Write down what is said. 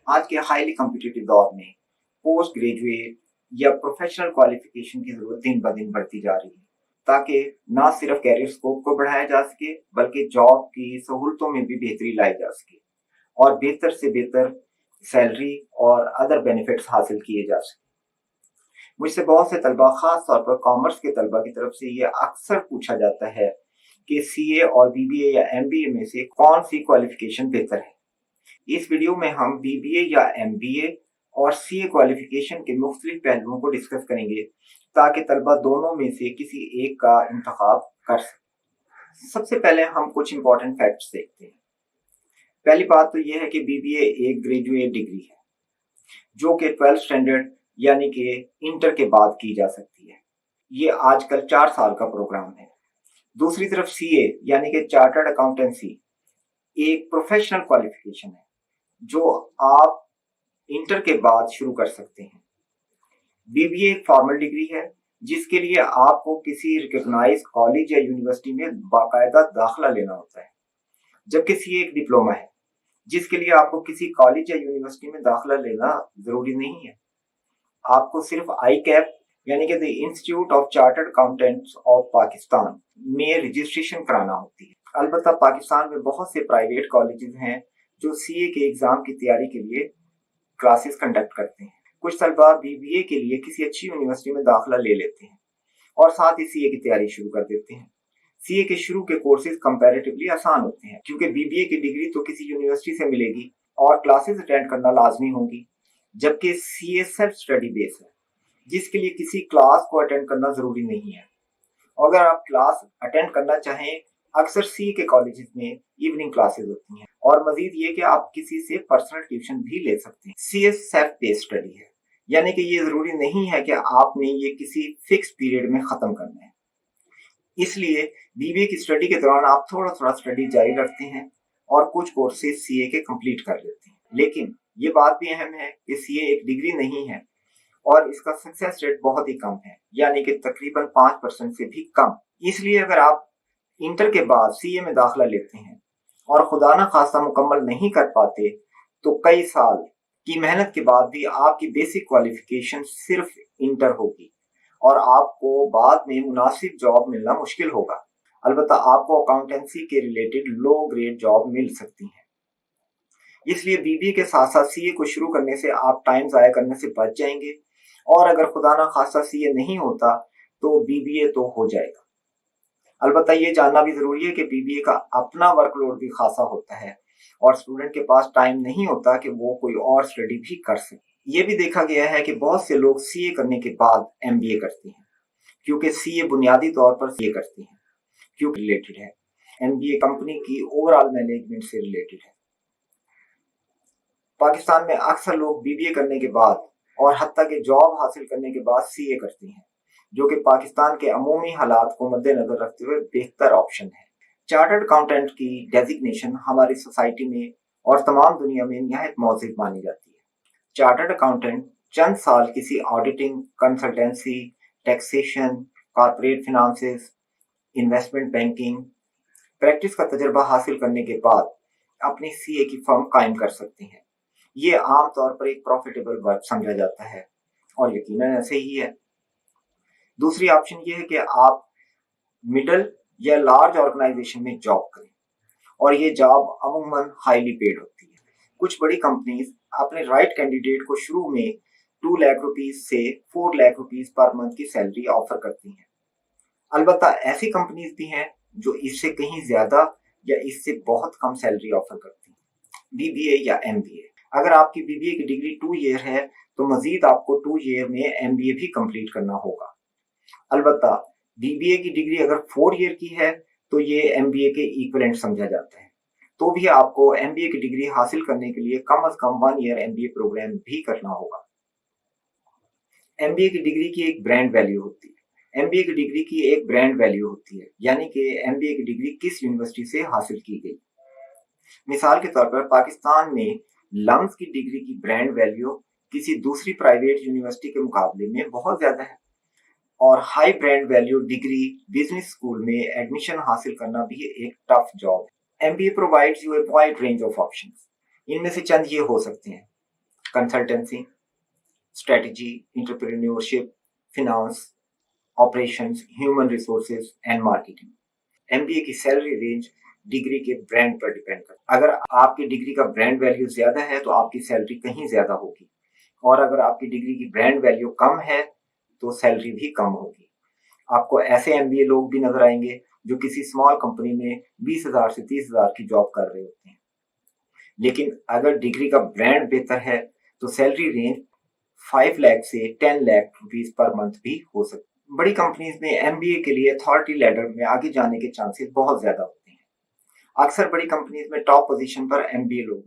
आज के highly competitive दौर में पोस्ट ग्रेजुएट या प्रोफेशनल क्वालिफिकेशन की जरूरत दिन ब दिन बढ़ती जा रही है, ताकि ना सिर्फ कैरियर स्कोप को बढ़ाया जा सके बल्कि जॉब की सहूलतों में भी बेहतरी लाई जा सके और बेहतर से बेहतर सैलरी और अदर बेनिफिट्स हासिल किए जा सके। मुझसे बहुत से तलबा, खास तौर पर कॉमर्स के तलबा की तरफ से ये अक्सर पूछा जाता है कि सीए और बीबीए या एमबीए में से कौन सी क्वालिफिकेशन बेहतर है। इस वीडियो में हम बीबीए या एमबीए और सीए क्वालिफिकेशन के मुख्तलिफ पहलुओं को डिस्कस करेंगे ताकि तलबा दोनों में से किसी एक का इंतखाब कर सके। सबसे पहले हम कुछ इंपॉर्टेंट फैक्ट्स देखते हैं। पहली बात तो यह है कि बीबीए एक ग्रेजुएट डिग्री है जो कि 12th स्टैंडर्ड यानी कि इंटर के बाद की जा सकती है। ये आजकल 4 साल का प्रोग्राम है। दूसरी तरफ सीए यानी कि चार्टर्ड अकाउंटेंसी एक प्रोफेशनल क्वालिफिकेशन है जो आप इंटर के बाद शुरू कर सकते हैं। बीबीए एक फॉर्मल डिग्री है जिसके लिए आपको किसी रिकॉग्नाइज्ड कॉलेज या यूनिवर्सिटी में बाकायदा दाखिला लेना होता है, जबकि सीए एक डिप्लोमा है जिसके लिए आपको किसी कॉलेज या यूनिवर्सिटी में दाखिला लेना जरूरी नहीं है। आपको सिर्फ ICAP यानी कि the institute of chartered accountants of Pakistan में रजिस्ट्रेशन कराना होती है। अलबत्ता पाकिस्तान में बहुत से प्राइवेट कॉलेजेस हैं जो सीए के एग्जाम की तैयारी के लिए क्लासेस कंडक्ट करते हैं। कुछ तलबा बीबीए के लिए किसी अच्छी यूनिवर्सिटी में दाखिला ले लेते हैं और साथ ही सीए की तैयारी शुरू कर देते हैं। सीए के शुरू के कोर्सेज कंपैरेटिवली आसान होते हैं क्योंकि बीबीए की डिग्री तो किसी यूनिवर्सिटी से मिलेगी और क्लासेस अटेंड करना लाजमी होगी, जबकि सीए सेल्फ स्टडी बेस है जिसके लिए किसी क्लास को अटेंड करना जरूरी नहीं है। अगर आप क्लास अटेंड करना चाहें, अक्सर सीए के कॉलेजेस में इवनिंग क्लासेस होती हैं और मजीद ये कि आप किसी से पर्सनल ट्यूशन भी ले सकते हैं। सीए सेल्फ बेस्ड स्टडी है यानी कि ये जरूरी नहीं है कि आपने ये किसी फिक्स पीरियड में खत्म करना है। इसलिए बीबीए की स्टडी के दौरान आप थोड़ा थोड़ा स्टडी जारी रखते हैं और कुछ कोर्सेज सीए के कंप्लीट कर लेते हैं। लेकिन ये बात भी अहम है कि सीए एक डिग्री नहीं है और इसका सक्सेस रेट बहुत ही कम है, यानी कि तकरीबन 5% से भी कम। इसलिए अगर आप इंटर के बाद सीए में दाखिला लेते हैं और खुदा न खास्ता मुकम्मल नहीं कर पाते तो कई साल की मेहनत के बाद भी आपकी बेसिक क्वालिफिकेशन सिर्फ इंटर होगी और आपको बाद में मुनासिब जॉब मिलना मुश्किल होगा। अलबत्ता आपको अकाउंटेंसी के रिलेटेड लो ग्रेड जॉब मिल सकती है। इसलिए बीबीए के साथ साथ सीए को शुरू करने से आप टाइम ज़ाया करने से बच जाएंगे और अगर खुदा ना खास्ता सीए नहीं होता तो बीबीए तो हो जाएगा। अलबत्ता ये जानना भी जरूरी है कि बीबीए का अपना वर्कलोड भी खासा होता है और स्टूडेंट के पास टाइम नहीं होता कि वो कोई और स्टडी भी कर सके। ये भी देखा गया है कि बहुत से लोग सीए करने के बाद एमबीए करते हैं क्योंकि सीए बुनियादी तौर पर सीए करते हैं क्योंकि रिलेटेड है, एमबीए कंपनी की ओवरऑल मैनेजमेंट से रिलेटेड है। पाकिस्तान में अक्सर लोग बीबीए करने के बाद और हत्ता के जॉब हासिल करने के बाद सीए करते हैं, जो कि पाकिस्तान के अमूमी हालात को मद्देनजर रखते हुए बेहतर ऑप्शन है। चार्टर्ड अकाउंटेंट की डेजिग्नेशन हमारी सोसाइटी में और तमाम दुनिया में निहायत मौजूद मानी जाती है। चार्टर्ड अकाउंटेंट चंद साल किसी auditing, consultancy, taxation, corporate finances, investment banking practice का तजुर्बा हासिल करने के बाद अपनी सीए की फर्म कायम कर सकते हैं। ये आमतौर पर एक प्रॉफिटेबल वर्क समझा जाता है और यकीनन ऐसे ही है। दूसरी ऑप्शन ये है कि आप मिडल या लार्ज ऑर्गेनाइजेशन में जॉब करें और ये जॉब अमूमन हाईली पेड होती है। कुछ बड़ी कंपनीज अपने राइट कैंडिडेट को शुरू में 2 लाख रुपीज से 4 लाख रुपीज पर मंथ की सैलरी ऑफर करती हैं। अलबत्ता ऐसी कंपनीज भी हैं जो इससे कहीं ज्यादा या इससे बहुत कम सैलरी ऑफर करती हैं। बीबीए या एमबीए, अगर आपकी बीबीए की डिग्री 2 ईयर है तो मजीद आपको 2 ईयर में एमबीए भी कंप्लीट करना होगा। अलबत्ता बीबीए की डिग्री अगर 4 ईयर की है तो ये एमबीए के इक्विवेलेंट समझा जाता है, तो भी आपको एमबीए की डिग्री हासिल करने के लिए कम से कम 1 ईयर एमबीए प्रोग्राम भी करना होगा। एमबीए की डिग्री की एक ब्रांड वैल्यू होती है। एमबीए की डिग्री की एक ब्रांड वैल्यू होती है, यानी कि एमबीए की डिग्री किस यूनिवर्सिटी से हासिल की गई। मिसाल के तौर पर पाकिस्तान में लम्स की डिग्री की ब्रांड वैल्यू किसी दूसरी प्राइवेट यूनिवर्सिटी के मुकाबले में बहुत ज्यादा है और high brand value degree business school में एडमिशन हासिल करना भी एक टफ जॉब है। MBA provides U a wide range of options. इनमें से चंद ये हो सकते हैं consultancy, strategy, entrepreneurship, finance, operations, human resources and marketing. MBA की सैलरी रेंज डिग्री के ब्रांड पर डिपेंड करता है। अगर आपकी डिग्री का ब्रांड वैल्यू ज्यादा है तो आपकी सैलरी कहीं ज्यादा होगी, और अगर आपकी डिग्री की ब्रांड वैल्यू कम है तो सैलरी भी कम होगी। आपको ऐसे एमबीए लोग भी नजर आएंगे जो किसी स्मॉल कंपनी में 20,000 से 30,000 की जॉब कर रहे होते हैं। लेकिन अगर डिग्री का ब्रांड बेहतर है तो सैलरी रेंज 5 लाख से 10 लाख रुपीज पर मंथ भी हो सकती है। बड़ी कंपनीज में एमबीए के लिए अथॉरिटी लैडर में आगे जाने के चांसेस बहुत ज्यादा होते हैं। अक्सर बड़ी कंपनीज में टॉप पोजीशन पर एमबीए लोग